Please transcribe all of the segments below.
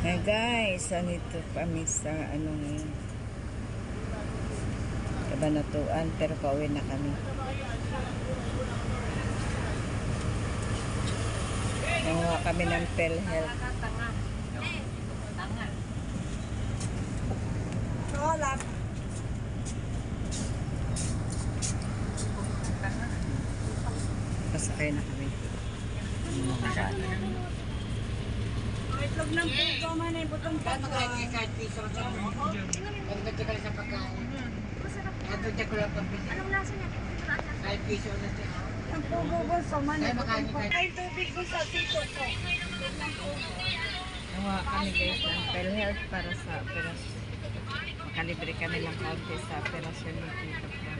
Hey guys, andito kami sa ngayon? Kabanatuan, pero pauwi na kami. Nanguha kami ng PhilHealth. Hola. Pasakay na kami. Itlog ng puto man ay butong Kaya mag-card piso sa mo. Pagdating ka sa pagkain. Pagdating ko lang pagbili. Anong lasa niya? Kahit piso na siya. Ang pugo sa man ay Kaya butong makain ka. ay tubig ko sa tito ko. Nanguha kami guys ng PhilHealth para sa operasyon. Makalibre kami ng kaunti sa operasyon ng tito ko.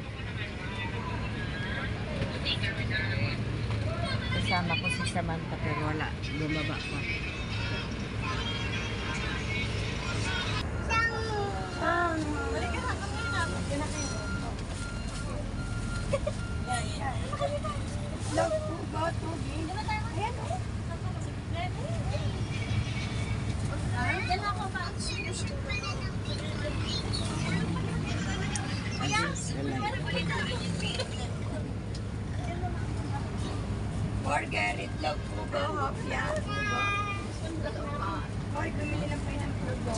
Kasama ko si Samantha pero wala. Bumaba pa. Itlog, pugo, tubig. Ayan o. Burger, itlog, pugo, hopya, pugo. Hoy, bumili lang kayo ng pugo.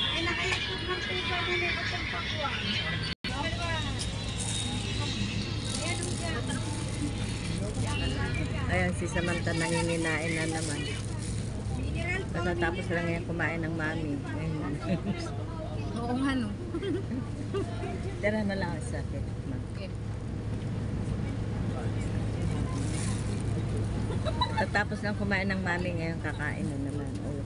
Ay, nakayatog ng pugo na may butong pakwan. Ayan, si Samantha nanginginain na naman. Pagkatapos lang yan kumain ng mami. Ayun. Oo nga no. Tara na lang sa akin. Pagkatapos lang kumain ng mami, ngayon kakain na naman. Oh.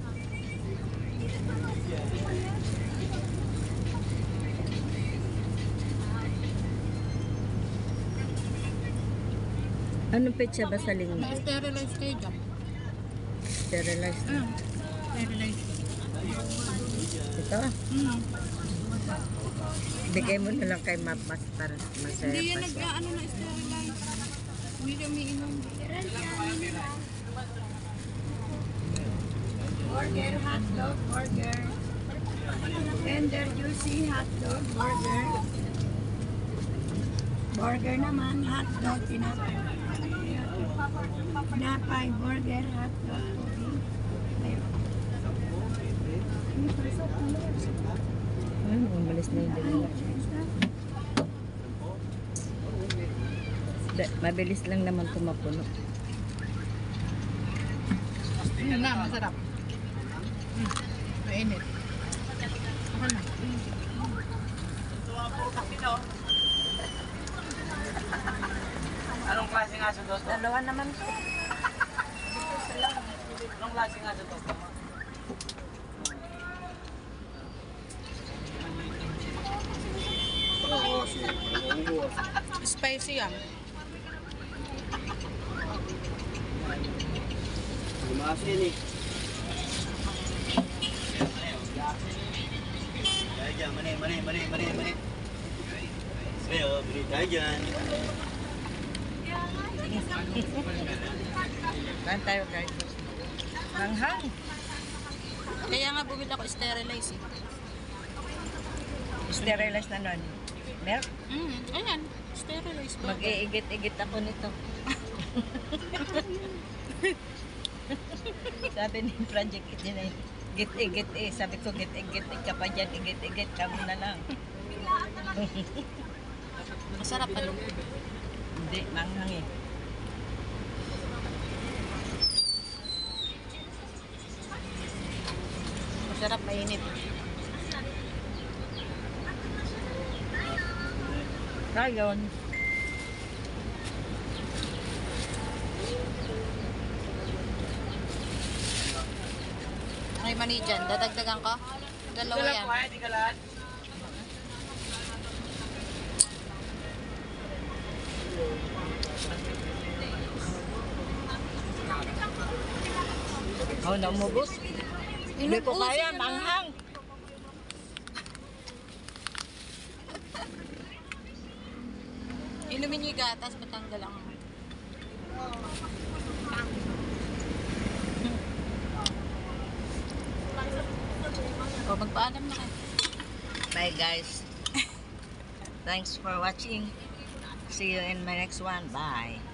Anong petsa ba sa linggo? Sterilize kayo dyan. Sterilized na. Sterilize. Ito? Bigay mo na lang kay Mapas para masaya Hindi yan pa siya. nag-ano na sterilize. Hindi kami inom. Burger, hotdog, burger. Tender, juicy, hotdog, burger. Burger naman, hotdog, tinapay. Tinapay, burger, hotdog, tubig. Umalis na yung dalawa. Mabilis lang naman tumapuno. Yun na, masarap. Mainit. Ako na. Anong klase nga sa dosto? Dalawa naman to. Anong klase nga sa dosto? Spicy yan. Lumasin eh. Tayo dyan, mani. Sayo, bili tayo dyan. Kain tayo guys. Hanghang. Kaya nga bumili ako sterilize eh. Sterilize na nun. Milk? Ayan, sterilize ba? Mag-iigit-igit ako nito. Sabi ni Project Itinay, git-igit eh. Sabi ko, git-igit ka pa dyan, igit-igit ka muna lang. Masarap ano? Hindi, manghang eh. Masarap, mainit. Rayon. May mani dyan, dadagdagan ko? Dalawa yan. Di ka lahat. Oh, naumubos. Hindi ko kaya, Inubusin na. manghang. Inumin niyo yung gatas, patanggal lang. O, magpaalam na kayo. Bye guys. Thanks for watching. See you in my next one. Bye.